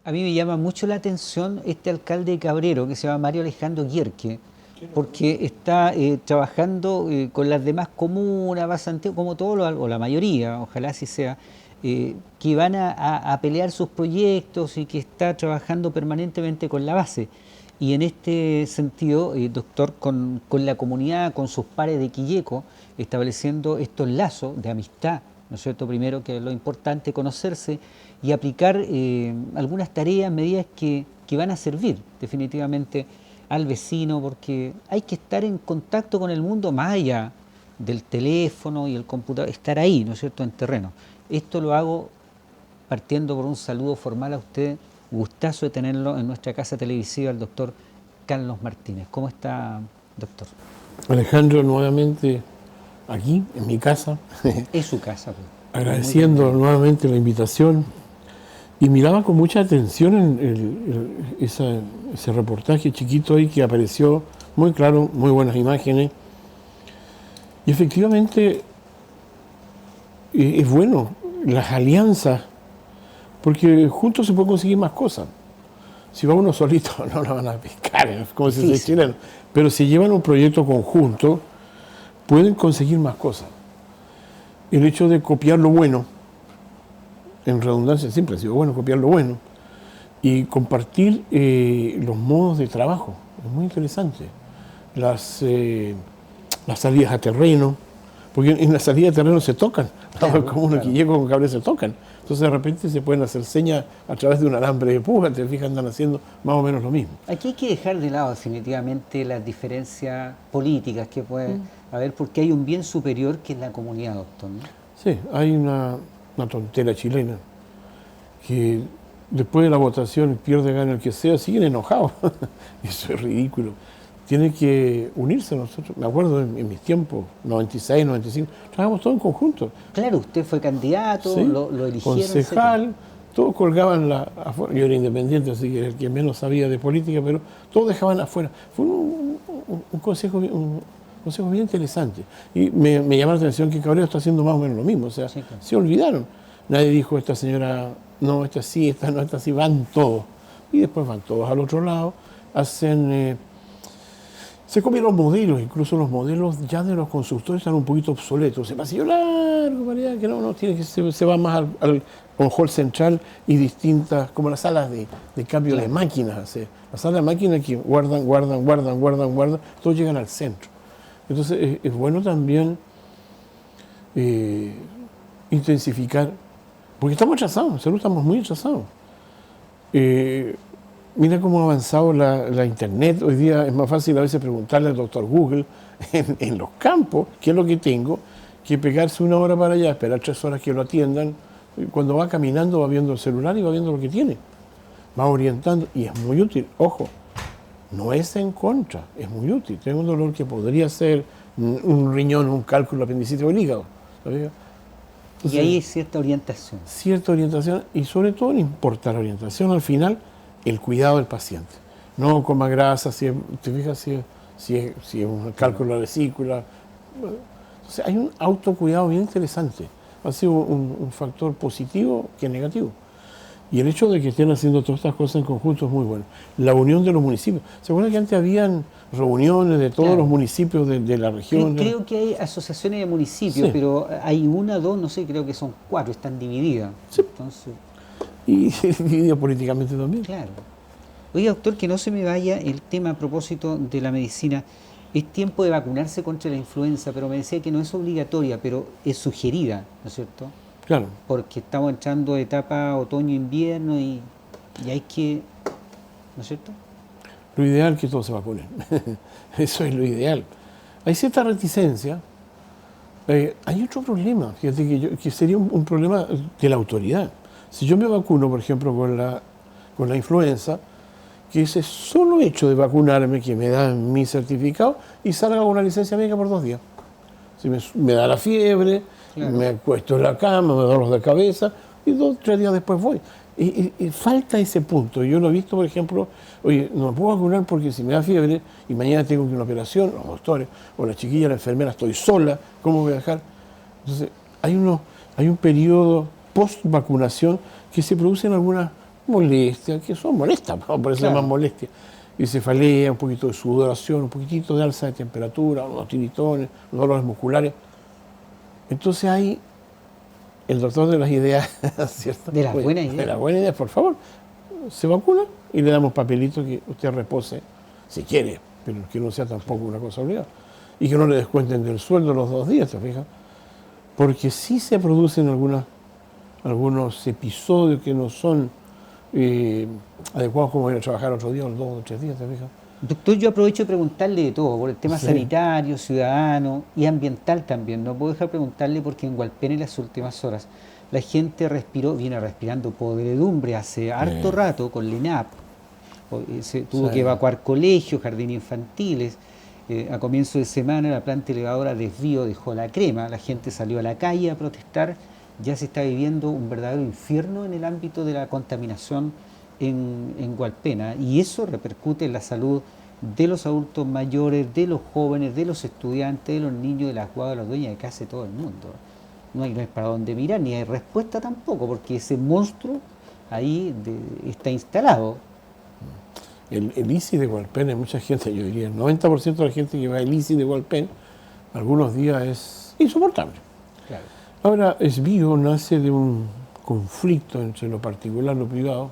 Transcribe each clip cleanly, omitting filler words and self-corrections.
A mí me llama mucho la atención este alcalde de Cabrero, que se llama Mario Alejandro Guierque, porque está trabajando con las demás comunas, va a Santiago, como todos, o la mayoría, ojalá así sea, que van a pelear sus proyectos y que está trabajando permanentemente con la base. Y en este sentido, doctor, con la comunidad, con sus pares de Quilleco, estableciendo estos lazos de amistad, ¿no es cierto? Primero, que es lo importante, conocerse y aplicar algunas tareas, medidas que van a servir definitivamente al vecino, porque hay que estar en contacto con el mundo más allá del teléfono y el computador, estar ahí, ¿no es cierto?, en terreno. Esto lo hago partiendo por un saludo formal a usted, gustazo de tenerlo en nuestra casa televisiva, el doctor Carlos Martínez. ¿Cómo está, doctor? Alejandro, nuevamente aquí, en mi casa, Es su casa, pues. agradeciendo nuevamente la invitación. Y miraba con mucha atención ese reportaje chiquito ahí que apareció, muy claro, muy buenas imágenes. Y efectivamente es bueno las alianzas, porque juntos se puede conseguir más cosas. Si va uno solito no la van a pescar, como se dice chileno. Pero si llevan un proyecto conjunto, pueden conseguir más cosas. El hecho de copiar lo bueno, en redundancia siempre ha sido bueno copiar lo bueno, y compartir los modos de trabajo, es muy interesante. Las salidas a terreno, porque en la salida de terreno se tocan, claro, como uno que llega con cables se tocan. Entonces de repente se pueden hacer señas a través de un alambre de púa, te fijas, andan haciendo más o menos lo mismo. Aquí hay que dejar de lado definitivamente las diferencias políticas que puede haber, porque hay un bien superior que es la comunidad, doctor, ¿no? Sí, hay una tontera chilena que después de la votación pierde gana el que sea, siguen enojados. Eso es ridículo. Tiene que unirse nosotros. Me acuerdo en mis tiempos, 96, 95, trabajamos todos en conjunto. Claro, usted fue candidato, ¿Sí? lo eligieron. Concejal, todos colgaban afuera. Yo era independiente, así que era el que menos sabía de política, pero todos dejaban afuera. Fue un consejo bien interesante. Y me llama la atención que Cabrero está haciendo más o menos lo mismo. O sea, sí, claro, se olvidaron. Nadie dijo, esta señora, no, esta sí, esta no, esta sí, van todos. Y después van todos al otro lado, hacen... se comen los modelos, incluso los modelos ya de los constructores están un poquito obsoletos. Se pasillo largo para allá, que no tiene que se va más al hall central y distintas, como las salas de cambio, claro, de máquinas. Las salas de máquinas que guardan, todos llegan al centro. Entonces es bueno también intensificar, porque estamos atrasados, en salud estamos muy atrasados. Mira cómo ha avanzado la internet. Hoy día es más fácil a veces preguntarle al doctor Google en los campos qué es lo que tengo, que pegarse una hora para allá, esperar 3 horas que lo atiendan. Cuando va caminando va viendo el celular y va viendo lo que tiene. Va orientando y es muy útil. Ojo, no es en contra, es muy útil. Tengo un dolor que podría ser un riñón, un cálculo, apendicitis o el hígado. ¿Sabes? Entonces, y ahí hay cierta orientación. Cierta orientación y sobre todo no importa la orientación al final, el cuidado del paciente. No coma grasa, te fijas si es un cálculo de la vesícula. Entonces hay un autocuidado bien interesante. Ha sido un factor positivo que negativo. Y el hecho de que estén haciendo todas estas cosas en conjunto es muy bueno. La unión de los municipios. ¿Se acuerdan que antes habían reuniones de todos, claro, los municipios de la región? Creo que hay asociaciones de municipios, sí, pero hay una, dos, no sé, creo que son 4, están divididas. Sí. Entonces... Y dividido políticamente también. Claro. Oye, doctor, que no se me vaya el tema a propósito de la medicina. Es tiempo de vacunarse contra la influenza, pero me decía que no es obligatoria, pero es sugerida, ¿no es cierto? Claro. Porque estamos entrando a etapa otoño-invierno y hay que, ¿no es cierto? Lo ideal es que todos se vacunen. Eso es lo ideal. Hay cierta reticencia. Hay otro problema, fíjate que sería un problema de la autoridad. Si yo me vacuno, por ejemplo, con la influenza, que ese solo hecho de vacunarme, que me dan mi certificado, y salga con una licencia médica por 2 días. Si me da la fiebre, claro, me acuesto en la cama, me da dolor de cabeza, y 2 o 3 días después voy. Y falta ese punto. Yo lo he visto, por ejemplo, oye, no me puedo vacunar porque si me da fiebre y mañana tengo que ir a una operación, los doctores, o la chiquilla, la enfermera, estoy sola, ¿cómo voy a dejar? Entonces, hay un periodo post-vacunación que se produce en algunas molestias, que son molestas, por eso Claro. llaman molestias. Y cefalea, un poquito de sudoración, un poquitito de alza de temperatura, unos tiritones, unos dolores musculares. Entonces ahí el doctor de las ideas, ¿cierto? De las Oye, buenas de ideas. las buenas ideas, por favor, se vacuna y le damos papelito que usted repose, si quiere, pero que no sea tampoco una cosa obligada. Y que no le descuenten del sueldo los 2 días, ¿te fijas? Porque sí se producen algunos episodios que no son adecuados, como ir a trabajar otro día, o 2 o 3 días, ¿te fijas? Doctor, yo aprovecho de preguntarle de todo, por el tema Sí. sanitario, ciudadano y ambiental también. No puedo dejar de preguntarle porque en Hualpén en las últimas horas la gente viene respirando podredumbre hace harto rato con LINAP. Se tuvo Sí. que evacuar colegios, jardines infantiles. A comienzo de semana la planta elevadora Desvío dejó la crema, la gente salió a la calle a protestar. Ya se está viviendo un verdadero infierno en el ámbito de la contaminación en Hualpena, y eso repercute en la salud de los adultos mayores, de los jóvenes, de los estudiantes, de los niños, de las guaguas, de los dueños de casa, de todo el mundo. No hay para dónde mirar, ni hay respuesta tampoco, porque ese monstruo ahí está instalado. El ICI de Hualpén, hay mucha gente, yo diría el 90% de la gente que va al ICI de Hualpén, algunos días es insoportable. Claro. Ahora, Esbío nace de un conflicto entre lo particular y lo privado.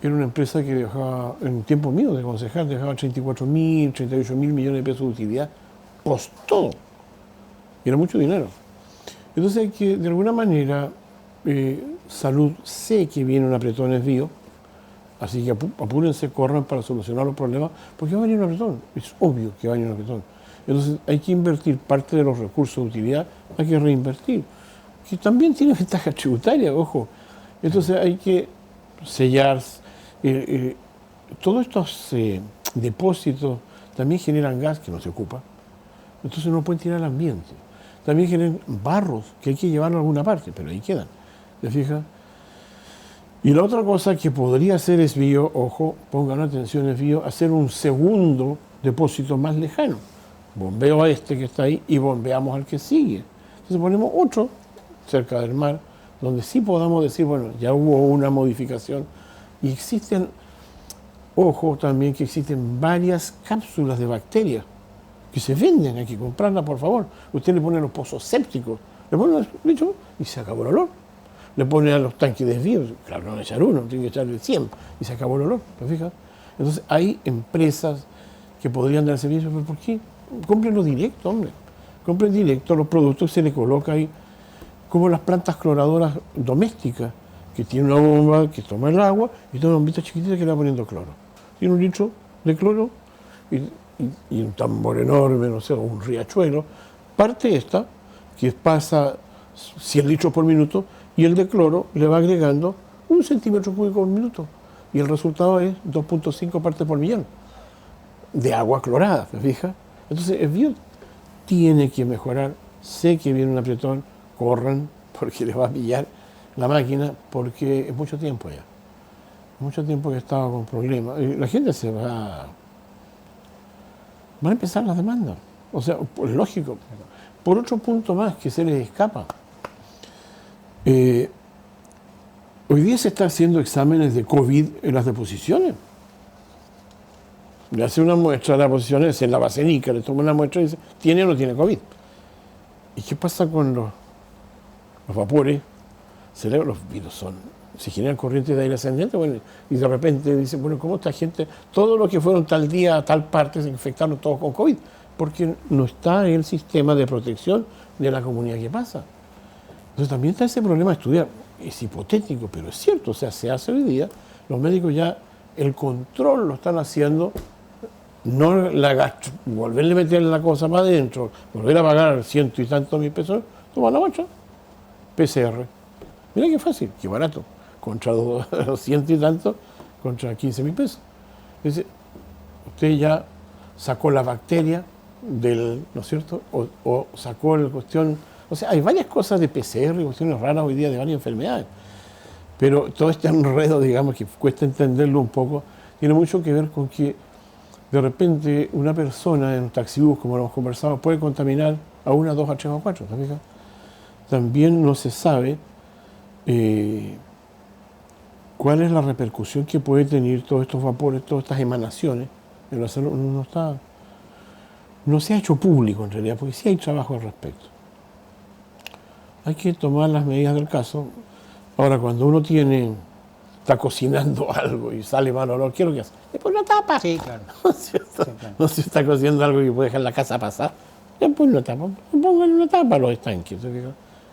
Era una empresa que dejaba, en tiempo mío de concejal, dejaba 34.000, 38.000 millones de pesos de utilidad, post todo. Y era mucho dinero. Entonces hay que, de alguna manera, Salud sé que viene un apretón Esbío, así que apúrense, corran para solucionar los problemas, porque va a venir un apretón, es obvio que va a venir un apretón. Entonces hay que invertir parte de los recursos de utilidad, hay que reinvertir, que también tiene ventajas tributarias, ojo. Entonces hay que sellar, todos estos depósitos también generan gas que no se ocupa, entonces no pueden tirar al ambiente. También generan barros que hay que llevarlo a alguna parte, pero ahí quedan, ¿te fijas? Y la otra cosa que podría hacer Esbío, ojo, pongan atención Esbío, hacer un segundo depósito más lejano. Bombeo a este que está ahí y bombeamos al que sigue. Entonces ponemos otro cerca del mar, donde sí podamos decir, bueno, ya hubo una modificación. Y existen, ojo también que existen varias cápsulas de bacterias que se venden, hay que comprarlas por favor. Usted le pone los pozos sépticos, le pone listo, y se acabó el olor. Le pone a los tanques de desvío, claro, no van a echar uno, tiene que echarle 100 y se acabó el olor, ¿te fijas? Entonces hay empresas que podrían dar servicio, pero ¿por qué? Cómprenlo directo, hombre. Compren directo los productos, se le coloca ahí, como las plantas cloradoras domésticas, que tiene una bomba que toma el agua y toma una bombita chiquitita que le va poniendo cloro. Tiene 1 litro de cloro y un tambor enorme, no sé, o un riachuelo. Parte esta, que pasa 100 litros por minuto, y el de cloro le va agregando 1 centímetro cúbico por minuto. Y el resultado es 2.5 partes por millón de agua clorada, ¿te fijas? Entonces, Esbío tiene que mejorar. Sé que viene un apretón, corran, porque les va a pillar la máquina, porque es mucho tiempo ya. Mucho tiempo que estaba con problemas. Y la gente se va. Van a empezar las demandas. O sea, pues lógico. Por otro punto más que se les escapa. Hoy día se están haciendo exámenes de COVID en las deposiciones. Le hace una muestra de las deposiciones en la basenica, le toma una muestra y dice, ¿tiene o no tiene COVID? ¿Y qué pasa con los vapores? Los virus se generan corrientes de aire ascendente, bueno, y de repente dice, bueno, ¿cómo esta gente, todos los que fueron tal día a tal parte se infectaron todos con COVID? Porque no está en el sistema de protección de la comunidad que pasa. Entonces también está ese problema de estudiar. Es hipotético, pero es cierto, o sea, se hace hoy día, los médicos ya el control lo están haciendo, no volverle a meter la cosa para adentro, volver a pagar 100 y tantos mil pesos, toma la muestra, PCR. Mira qué fácil, qué barato, contra 200 y tantos, contra 15.000 pesos. Entonces, usted ya sacó la bacteria ¿no es cierto? O sacó la cuestión. O sea, hay varias cosas de PCR y cuestiones raras hoy día de varias enfermedades. Pero todo este enredo, digamos, que cuesta entenderlo un poco, tiene mucho que ver con que de repente una persona en un taxibús, como lo hemos conversado, puede contaminar a 1, 2, a 3 o 4. ¿Te fijas? También no se sabe ¿cuál es la repercusión que puede tener todos estos vapores, todas estas emanaciones en la salud? No se ha hecho público en realidad, porque sí hay trabajo al respecto. Hay que tomar las medidas del caso. Ahora, cuando uno está cocinando algo y sale mal olor, ¿qué es lo que hace? Después lo tapa. Sí, claro. ¿No es cierto? Sí, claro. No se está cocinando algo que puede dejar la casa pasar, después lo tapa. Pongan una tapa a los estanques.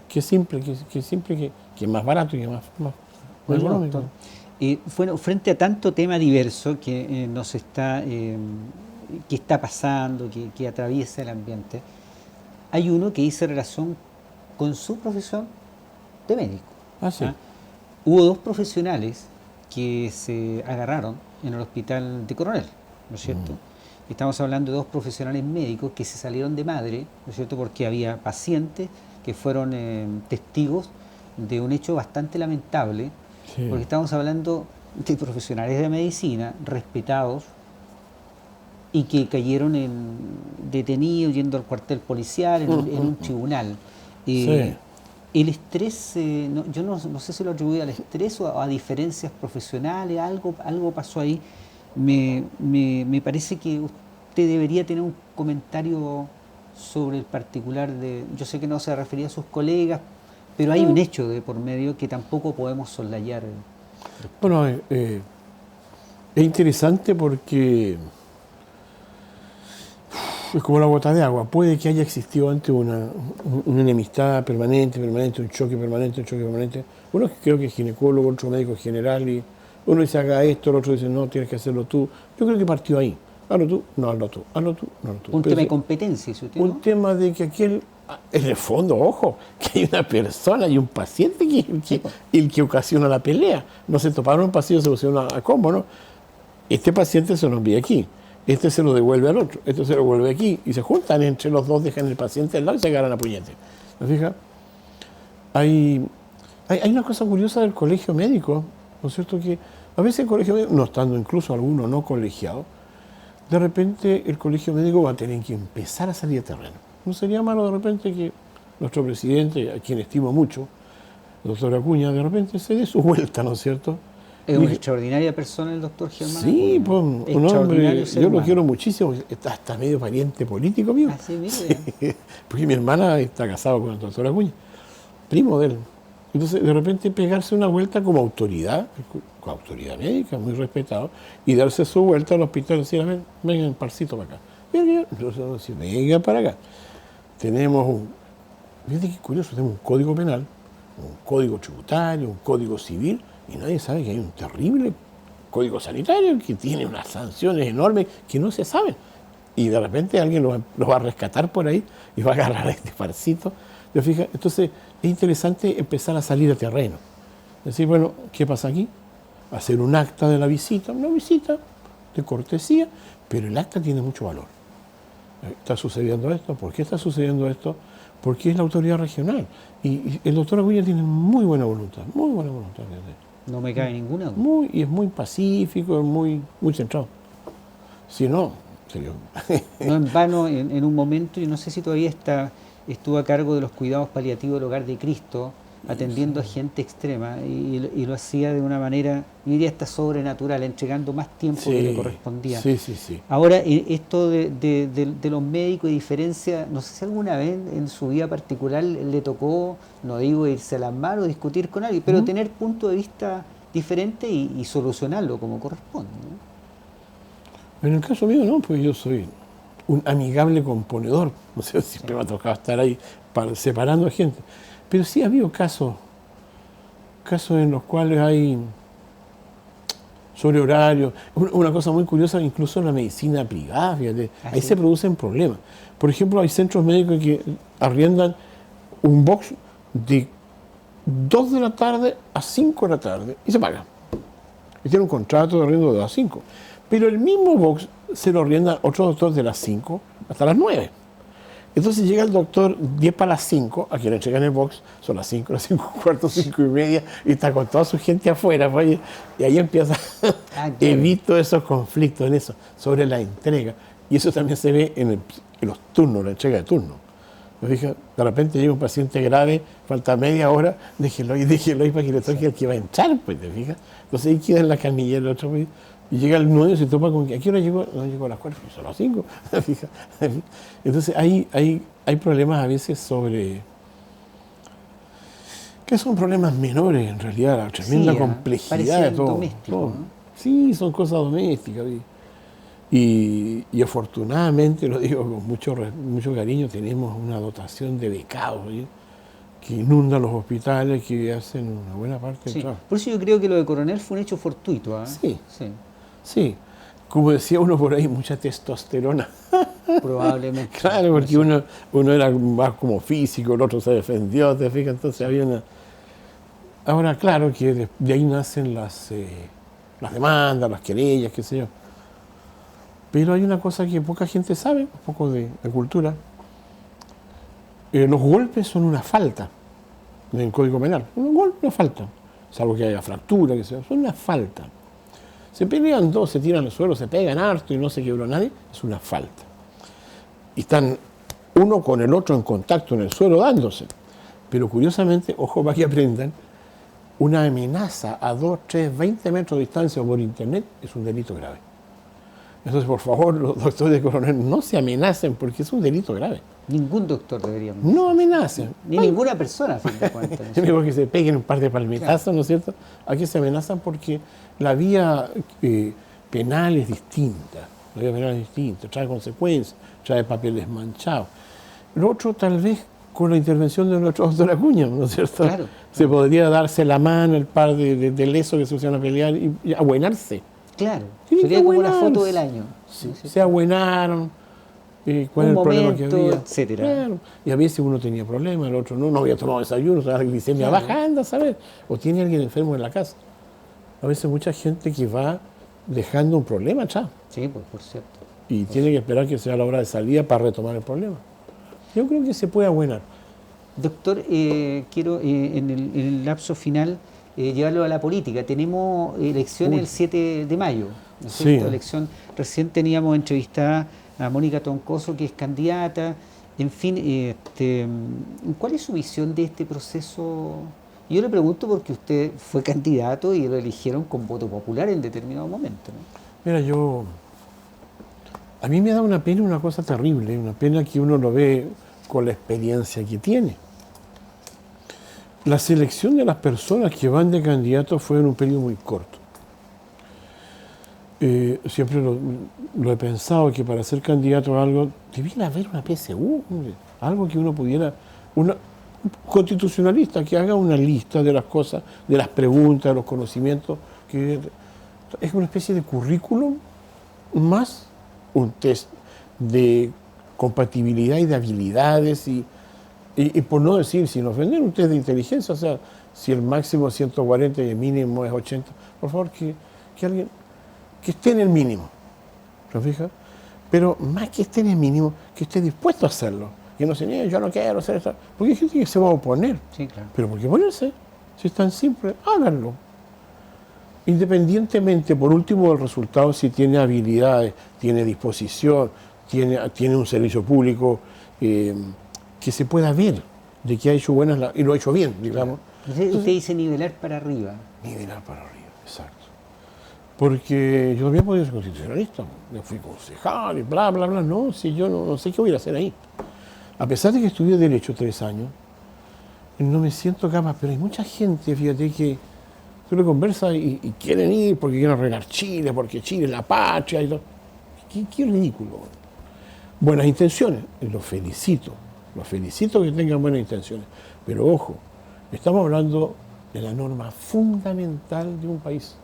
Que simple, que es más barato y que más Oye, económico. doctor, bueno, frente a tanto tema diverso que que está pasando, que atraviesa el ambiente, hay uno que dice relación con su profesión de médico. Ah, sí. ¿Ah? Hubo dos profesionales que se agarraron en el hospital de Coronel, ¿no es cierto? Estamos hablando de dos profesionales médicos que se salieron de madre, ¿no es cierto? Porque había pacientes que fueron testigos de un hecho bastante lamentable, Sí. porque estamos hablando de profesionales de medicina respetados y que cayeron detenidos yendo al cuartel policial, en un tribunal. Sí. El estrés, yo no sé si lo atribuye al estrés o a diferencias profesionales, algo pasó ahí. Me parece que usted debería tener un comentario sobre el particular yo sé que no se refería a sus colegas, pero hay un hecho de por medio que tampoco podemos soslayar. Bueno, es interesante porque es como la gota de agua. Puede que haya existido antes una enemistad permanente, un choque permanente. Uno creo que es ginecólogo, otro médico general, y uno dice haga esto, el otro dice no, tienes que hacerlo tú. Yo creo que partió ahí. Hazlo tú, no hazlo tú, hazlo tú, no hazlo tú. Un Pero tema de competencia, ¿sí usted, un no? tema de que en el fondo, ojo, que hay una persona y un paciente que el que ocasiona la pelea. No se toparon en un pasillo, se pusieron a combo, ¿no? Este paciente se lo envía aquí, este se lo devuelve al otro, este se lo devuelve aquí, y se juntan entre los dos, dejan el paciente al lado y se agarran a puñete. ¿Me fijas? Hay una cosa curiosa del colegio médico, ¿no es cierto? Que a veces el colegio médico, no estando incluso alguno no colegiado, de repente el colegio médico va a tener que empezar a salir a terreno. No sería malo de repente que nuestro presidente, a quien estimo mucho, el doctor Acuña, de repente se dé su vuelta, ¿no es cierto? Es una extraordinaria persona el doctor Germán Sí, Acuña. pues, un Extraordinario hombre, ser yo lo humano. quiero muchísimo, hasta medio pariente político mío. Ah, sí, mire. Sí, porque mi hermana está casada con el doctor Acuña, primo de él. Entonces, de repente pegarse una vuelta como autoridad, con autoridad médica, muy respetado, y darse su vuelta al hospital y decir, a ver, vengan parcito para acá. Venga para acá. Tenemos fíjate qué curioso, tenemos un código penal, un código tributario, un código civil, y nadie sabe que hay un terrible código sanitario que tiene unas sanciones enormes que no se saben. Y de repente alguien lo va a rescatar por ahí y va a agarrar a este parcito. ¿Te fijas? Entonces es interesante empezar a salir a terreno. Decir, bueno, ¿qué pasa aquí? Hacer un acta de la visita, una visita de cortesía, pero el acta tiene mucho valor. ¿Está sucediendo esto? ¿Por qué está sucediendo esto? Porque es la autoridad regional. Y el doctor Acuña tiene muy buena voluntad, muy buena voluntad. No me cabe ninguna duda. Y es muy pacífico, es muy centrado. Si no, sería... No en vano, en un momento, yo no sé si todavía estuvo a cargo de los cuidados paliativos del Hogar de Cristo, atendiendo a gente extrema, y lo hacía de una manera, yo diría hasta sobrenatural, entregando más tiempo que le correspondía. Sí. Ahora, esto de los médicos y diferencia, no sé si alguna vez en su vida particular le tocó, no digo irse a las manos, discutir con alguien, pero tener punto de vista diferente y solucionarlo como corresponde, ¿no? En el caso mío, no, pues yo soy un amigable componedor. No sé, siempre me ha tocado estar ahí separando a gente. Pero sí ha habido casos en los cuales hay sobre horario. Una cosa muy curiosa, incluso en la medicina privada, fíjate, ahí se producen problemas. Por ejemplo, hay centros médicos que arriendan un box de 2 de la tarde a 5 de la tarde y se paga. Y tiene un contrato de arriendo de las 5. Pero el mismo box se lo arrienda otro doctor de las 5 hasta las 9. Entonces llega el doctor 10 para las 5, a quien le entregan el box, son las 5, las 5 y cuarto, 5 y media, y está con toda su gente afuera, pues, y ahí empieza, evito esos conflictos en eso, sobre la entrega. Y eso también se ve en los turnos, la entrega de turno. ¿Me fijas? De repente llega un paciente grave, falta media hora, déjelo ahí para que le toque al que va a entrar, pues, ¿te fijas? Entonces ahí queda en la camilla el otro, pues, y llega el 9 y se topa con que, ¿a qué hora llegó? No llegó a las 4, son las 5. ¿Me fijas? Entonces hay problemas a veces sobre, que son problemas menores en realidad, la tremenda complejidad de todo. Doméstico, ¿no? Sí, son cosas domésticas. Y afortunadamente, lo digo con mucho cariño, tenemos una dotación de becados, ¿sí?, que inundan los hospitales, que hacen una buena parte del Sí. trabajo. Por eso yo creo que lo de Coronel fue un hecho fortuito. Sí. Sí, Sí, como decía uno por ahí, mucha testosterona. probablemente. Claro, porque uno era más como físico, el otro se defendió, ¿te fijas? Entonces había una... Ahora, claro que de ahí nacen las demandas, las querellas, qué sé yo. Pero hay una cosa que poca gente sabe, un poco de cultura. Los golpes son una falta en el Código Penal. Un golpe, una falta. Salvo que haya fractura, que sea, son una falta. Se pelean dos, se tiran al suelo, se pegan harto y no se quebró nadie, es una falta. Y están uno con el otro en contacto en el suelo dándose. Pero curiosamente, ojo para que aprendan, una amenaza a 2, 3, 20 metros de distancia o por internet es un delito grave. Entonces, por favor, los doctores de Coronel no se amenacen porque es un delito grave. Ningún doctor debería. No amenacen. Ni ninguna persona, a fin de cuentas. ¿no? Mismo que se peguen un par de palmetazos, claro, ¿no es cierto? Aquí se amenazan porque la vía penal es distinta. La vía penal es distinta, trae consecuencias, trae papeles manchados. Lo otro, tal vez, con la intervención de nuestro doctor Acuña, ¿no es cierto? Claro. Se podría darse la mano, el par de lesos que se usan a pelear y abuenarse. Claro, Tienen sería que como la abuenarse. foto del año. Sí, se abuenaron, cuál es el problema que había, etcétera. Claro. Y a veces uno tenía problemas, el otro no había tomado desayuno, o sea, la glicemia Claro. baja, anda a saber, o tiene alguien enfermo en la casa. A veces mucha gente que va dejando un problema atrás Sí, pues por cierto. y tiene que esperar que sea la hora de salida para retomar el problema. Yo creo que se puede abuenar. Doctor, quiero en el lapso final llevarlo a la política. Tenemos elecciones el 7 de mayo, ¿no es Sí. cierto? Elección, recién teníamos entrevistada a Mónica Troncoso, que es candidata. En fin, ¿cuál es su visión de este proceso? Yo le pregunto porque usted fue candidato y lo eligieron con voto popular en determinado momento, ¿no? Mira, a mí me da una pena, una cosa terrible, una pena que uno lo ve con la experiencia que tiene. La selección de las personas que van de candidatos fue en un periodo muy corto. Siempre lo he pensado, que para ser candidato a algo, debiera haber una PSU, hombre, algo que uno pudiera, un constitucionalista que haga una lista de las cosas, de las preguntas, de los conocimientos, que es una especie de currículum más un test de compatibilidad y de habilidades y por no decir, sin ofender, un test de inteligencia, o sea, si el máximo es 140 y el mínimo es 80, por favor, que alguien que esté en el mínimo, ¿te fijas? Pero más que esté en el mínimo, que esté dispuesto a hacerlo, que no se niegue, yo no quiero hacer esto, porque hay gente que se va a oponer, Sí, claro. pero ¿por qué ponerse? Si es tan simple, háganlo. Independientemente, por último, del resultado, si tiene habilidades, tiene disposición, tiene un servicio público que se pueda ver de que ha hecho buenas y lo ha hecho bien, digamos. Usted dice nivelar para arriba. Nivelar para arriba, exacto. Porque yo también podía ser constitucionalista, yo fui concejal y bla, bla, bla. No, si yo no sé qué voy a hacer ahí. A pesar de que estudié Derecho 3 años, no me siento capaz, pero hay mucha gente, fíjate, que tú le conversas y quieren ir porque quieren arreglar Chile, porque Chile es la patria y todo. Qué ridículo. Buenas intenciones, los felicito que tengan buenas intenciones, pero ojo, estamos hablando de la norma fundamental de un país,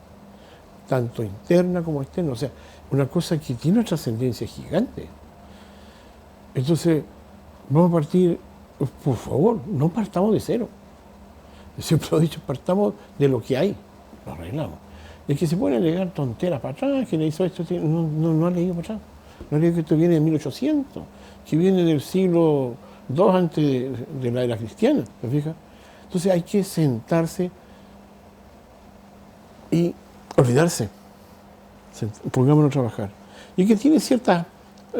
tanto interna como externa, o sea, una cosa que tiene una trascendencia gigante. Entonces, vamos a partir, por favor, no partamos de cero. Siempre lo he dicho, partamos de lo que hay, lo arreglamos. El que se pone a alegar tonteras para atrás, que le hizo esto, no ha leído para atrás. No ha leído que esto viene de 1800, que viene del siglo II antes de la era cristiana, ¿te fijas? Entonces hay que sentarse y olvidarse. Pongámonos a trabajar. Y que tiene ciertas,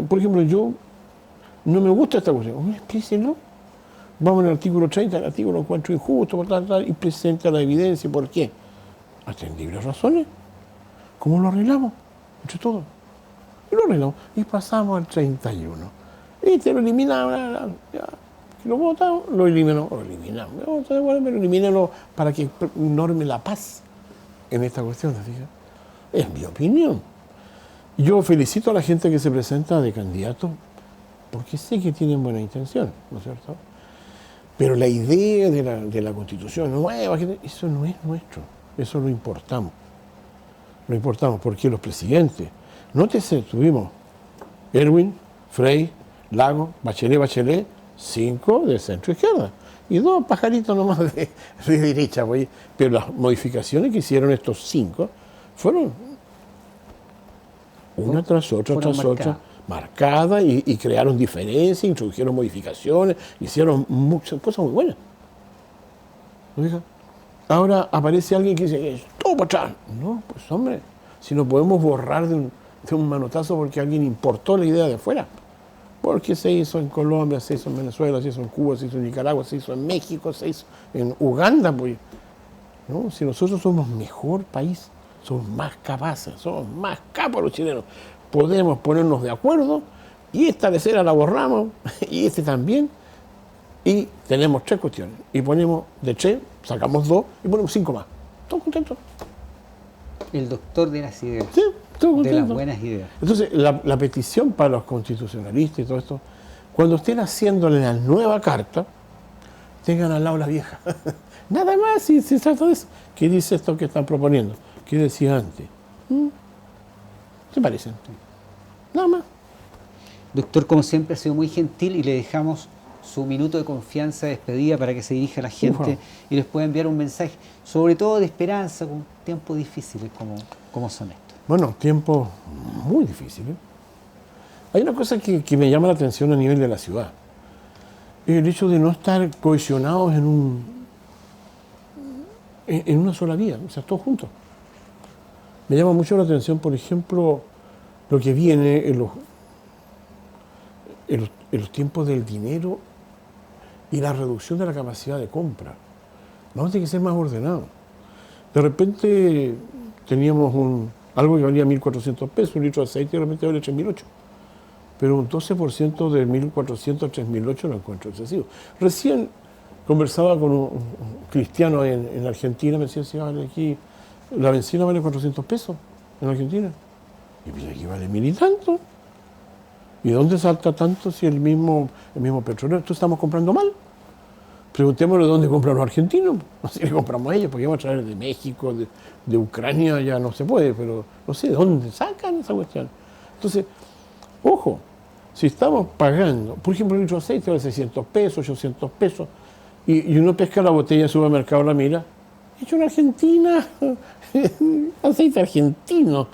por ejemplo, yo no me gusta esta cuestión. Explíquenlo. Vamos al artículo 30, el artículo lo encuentro injusto, por tal, y presenta la evidencia. ¿Por qué? Atendibles razones. ¿Cómo lo arreglamos? Entre todos. Y lo arreglamos. Y pasamos al 31. Y te lo eliminamos. Ya. Lo votamos, lo eliminamos. Pero elimínalo para que norme la paz en esta cuestión. Es mi opinión. Yo felicito a la gente que se presenta de candidato porque sé que tienen buena intención, ¿no es cierto? Pero la idea de la Constitución nueva, eso no es nuestro, eso lo importamos. Lo importamos porque los presidentes, nótese, tuvimos Erwin, Frei, Lago, Bachelet, 5 de centro-izquierda y 2 pajaritos nomás de derecha. Pero las modificaciones que hicieron estos 5 fueron una tras otra, marcada y crearon diferencias, introdujeron modificaciones, hicieron muchas cosas muy buenas. ¿No fija? Ahora aparece alguien que dice, todo para atrás. No, pues hombre, si no podemos borrar de un manotazo porque alguien importó la idea de afuera. Porque se hizo en Colombia, se hizo en Venezuela, se hizo en Cuba, se hizo en Nicaragua, se hizo en México, se hizo en Uganda. Pues, ¿no? Si nosotros somos mejor país, somos más capaces, somos más capos los chilenos, podemos ponernos de acuerdo y esta lecera la borramos y este también y tenemos 3 cuestiones y ponemos de 3, sacamos 2 y ponemos 5 más. ¿Todos contentos? El doctor de las ideas. Sí, todos contentos. De las buenas ideas. Entonces, la petición para los constitucionalistas y todo esto, cuando estén haciéndole la nueva carta, tengan al lado la vieja. Nada más, si se trata de eso. ¿Qué dice esto que están proponiendo? ¿Qué decía antes? ¿Qué parecen? Nada más. Doctor, como siempre, ha sido muy gentil y le dejamos su minuto de confianza de despedida para que se dirija a la gente y les pueda enviar un mensaje, sobre todo de esperanza, con tiempos difíciles como son estos. Bueno, tiempos muy difíciles. Hay una cosa que me llama la atención a nivel de la ciudad. El hecho de no estar cohesionados en una sola vía, o sea, todos juntos. Me llama mucho la atención, por ejemplo, lo que viene en los tiempos del dinero y la reducción de la capacidad de compra. Vamos a tener que ser más ordenados. De repente teníamos algo que valía 1.400 pesos, un litro de aceite, y de repente vale 3.800. Pero un 12% de 1.400 a 3.800 lo encuentro excesivo. Recién conversaba con un cristiano en Argentina, me decía, si vale aquí, la benzina vale 400 pesos en Argentina. Y pues aquí vale 1.000 y tanto. ¿Y dónde salta tanto si el mismo petróleo? ¿Esto estamos comprando mal? Preguntémosle dónde compran los argentinos. No sé si le compramos a ellos, porque vamos a traer de México, de Ucrania, ya no se puede, pero no sé de dónde sacan esa cuestión. Entonces, ojo, si estamos pagando, por ejemplo, el litro de aceite vale 600 pesos, 800 pesos, y uno pesca la botella en el supermercado, la mira, hecho en Argentina, aceite argentino,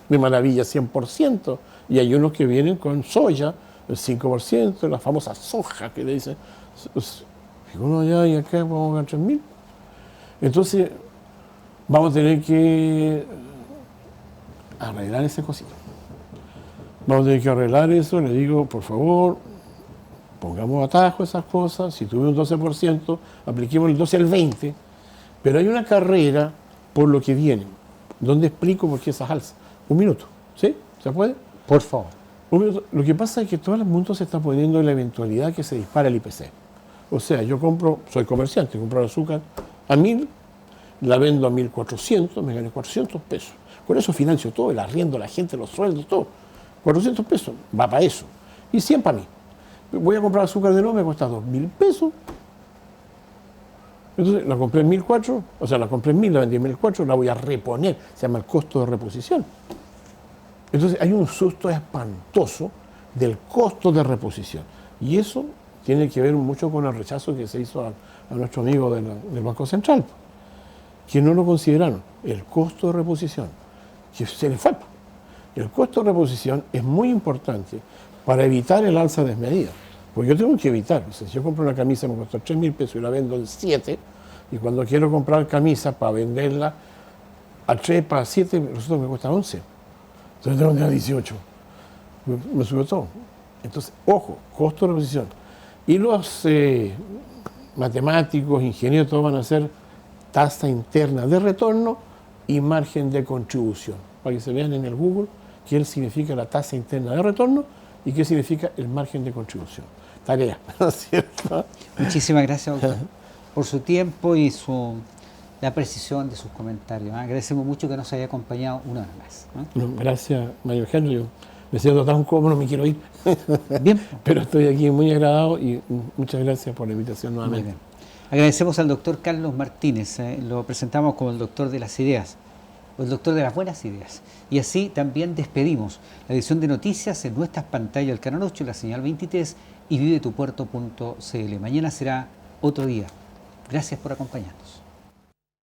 de maravilla, 100%. Y hay unos que vienen con soya, el 5%, la famosa soja que le dicen. Y uno allá y acá vamos a ganar 3.000. Entonces, vamos a tener que arreglar ese cosito. Vamos a tener que arreglar eso. Le digo, por favor, pongamos atajo a esas cosas. Si tuve un 12%, apliquemos el 12 al 20%. Pero hay una carrera por lo que viene, donde explico por qué esas alzas. Un minuto, ¿sí? ¿Se puede? Por favor. Un minuto. Lo que pasa es que todo el mundo se está poniendo en la eventualidad que se dispara el IPC. O sea, yo soy comerciante, compro el azúcar a 1.000, la vendo a 1.400, me gané 400 pesos. Con eso financio todo, el arriendo, la gente, los sueldos, todo. 400 pesos, va para eso. Y 100 para mí. Voy a comprar azúcar de nuevo, me cuesta 2.000 pesos. Entonces la compré en 1.400, o sea, la compré en 1.000, la vendí en 1.400, la voy a reponer. Se llama el costo de reposición. Entonces hay un susto espantoso del costo de reposición. Y eso tiene que ver mucho con el rechazo que se hizo a nuestro amigo del Banco Central, que no lo consideraron. El costo de reposición, que se le fue. El costo de reposición es muy importante para evitar el alza desmedida. Porque yo tengo que evitar. O sea, si yo compro una camisa me cuesta 3.000 pesos y la vendo en 7, y cuando quiero comprar camisa para venderla a 3, para 7, resulta que me cuesta 11. Entonces tengo que dar 18. Me subió todo. Entonces, ojo, costo de reposición. Y los matemáticos, ingenieros, todos van a hacer tasa interna de retorno y margen de contribución, para que se vean en el Google qué significa la tasa interna de retorno y qué significa el margen de contribución. Tarea, ¿no es cierto? Muchísimas gracias, doctor, por su tiempo y la precisión de sus comentarios. Agradecemos mucho que nos haya acompañado una vez más. Bueno, gracias, Mario Eugenio. Yo me siento tan cómodo, me quiero ir. Bien. Pero estoy aquí muy agradado y muchas gracias por la invitación Muy nuevamente. bien. Agradecemos al doctor Carlos Martínez, lo presentamos como el doctor de las ideas, o el doctor de las buenas ideas. Y así también despedimos la edición de noticias en nuestras pantallas del Canal 8, la señal 23 y vivetupuerto.cl. Mañana será otro día. Gracias por acompañarnos.